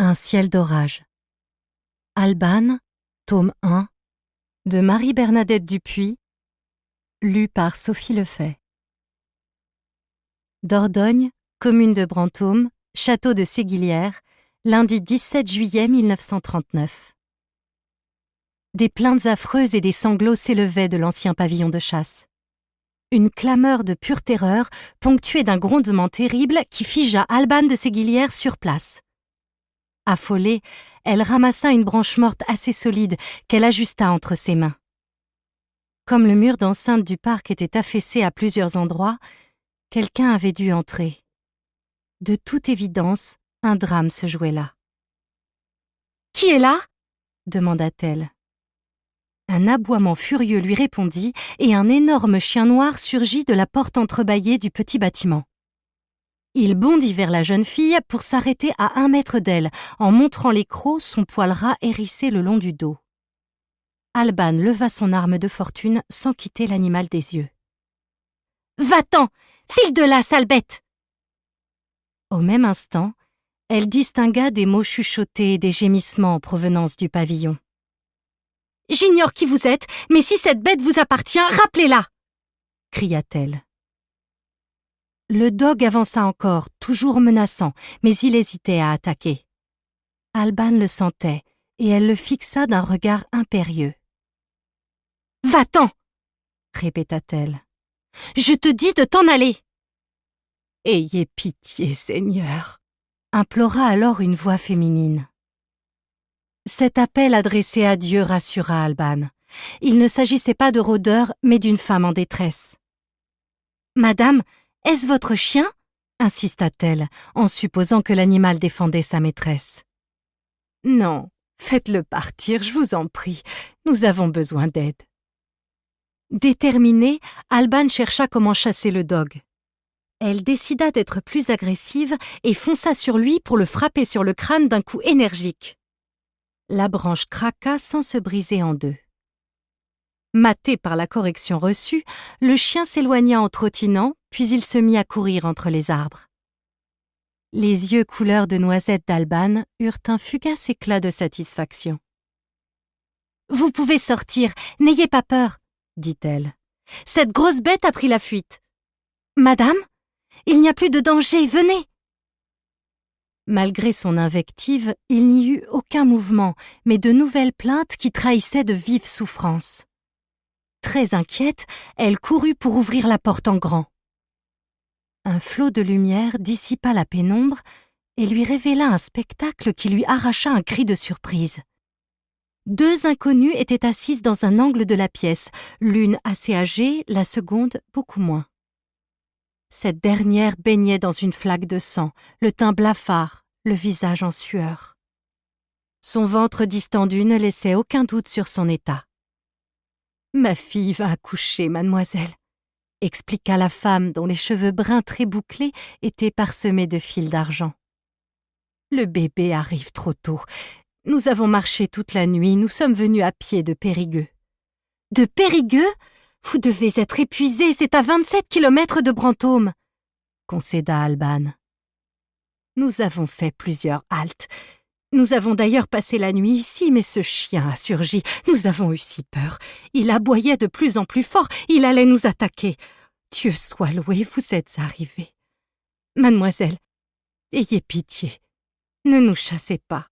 Un ciel d'orage. Alban, tome 1, de Marie-Bernadette Dupuis, lu par Sophie Lefay. Dordogne, commune de Brantôme, château de Séguilières, lundi 17 juillet 1939. Des plaintes affreuses et des sanglots s'élevaient de l'ancien pavillon de chasse. Une clameur de pure terreur, ponctuée d'un grondement terrible qui figea Alban de Séguilières sur place. Affolée, elle ramassa une branche morte assez solide qu'elle ajusta entre ses mains. Comme le mur d'enceinte du parc était affaissé à plusieurs endroits, quelqu'un avait dû entrer. De toute évidence, un drame se jouait là. « Qui est là ?» demanda-t-elle. Un aboiement furieux lui répondit et un énorme chien noir surgit de la porte entrebâillée du petit bâtiment. Il bondit vers la jeune fille pour s'arrêter à 1 mètre d'elle, en montrant les crocs, son poil ras hérissé le long du dos. Alban leva son arme de fortune sans quitter l'animal des yeux. « Va-t'en! File de là, sale bête !» Au même instant, elle distingua des mots chuchotés et des gémissements en provenance du pavillon. « J'ignore qui vous êtes, mais si cette bête vous appartient, rappelez-la !» cria-t-elle. Le dog avança encore, toujours menaçant, mais il hésitait à attaquer. Alban le sentait, et elle le fixa d'un regard impérieux. « Va-t'en !» répéta-t-elle. « Je te dis de t'en aller !»« Ayez pitié, Seigneur !» implora alors une voix féminine. Cet appel adressé à Dieu rassura Alban. Il ne s'agissait pas de rôdeurs, mais d'une femme en détresse. « Madame, est-ce votre chien ?» insista-t-elle, en supposant que l'animal défendait sa maîtresse. « Non, faites-le partir, je vous en prie, nous avons besoin d'aide. » Déterminée, Alban chercha comment chasser le dog. Elle décida d'être plus agressive et fonça sur lui pour le frapper sur le crâne d'un coup énergique. La branche craqua sans se briser en deux. Maté par la correction reçue, le chien s'éloigna en trottinant, puis il se mit à courir entre les arbres. Les yeux couleur de noisette d'Alban eurent un fugace éclat de satisfaction. « Vous pouvez sortir, n'ayez pas peur, » dit-elle. « Cette grosse bête a pris la fuite. »« Madame, il n'y a plus de danger, venez !» Malgré son invective, il n'y eut aucun mouvement, mais de nouvelles plaintes qui trahissaient de vives souffrances. Très inquiète, elle courut pour ouvrir la porte en grand. Un flot de lumière dissipa la pénombre et lui révéla un spectacle qui lui arracha un cri de surprise. 2 inconnues étaient assises dans un angle de la pièce, l'une assez âgée, la seconde beaucoup moins. Cette dernière baignait dans une flaque de sang, le teint blafard, le visage en sueur. Son ventre distendu ne laissait aucun doute sur son état. « Ma fille va accoucher, mademoiselle », expliqua la femme dont les cheveux bruns très bouclés étaient parsemés de fils d'argent. « Le bébé arrive trop tôt. Nous avons marché toute la nuit, nous sommes venus à pied de Périgueux. »« De Périgueux ? Vous devez être épuisé, c'est à 27 kilomètres de Brantôme, » concéda Alban. « Nous avons fait plusieurs haltes. Nous avons d'ailleurs passé la nuit ici, mais ce chien a surgi. Nous avons eu si peur. Il aboyait de plus en plus fort. Il allait nous attaquer. Dieu soit loué, vous êtes arrivés. Mademoiselle, ayez pitié. Ne nous chassez pas. »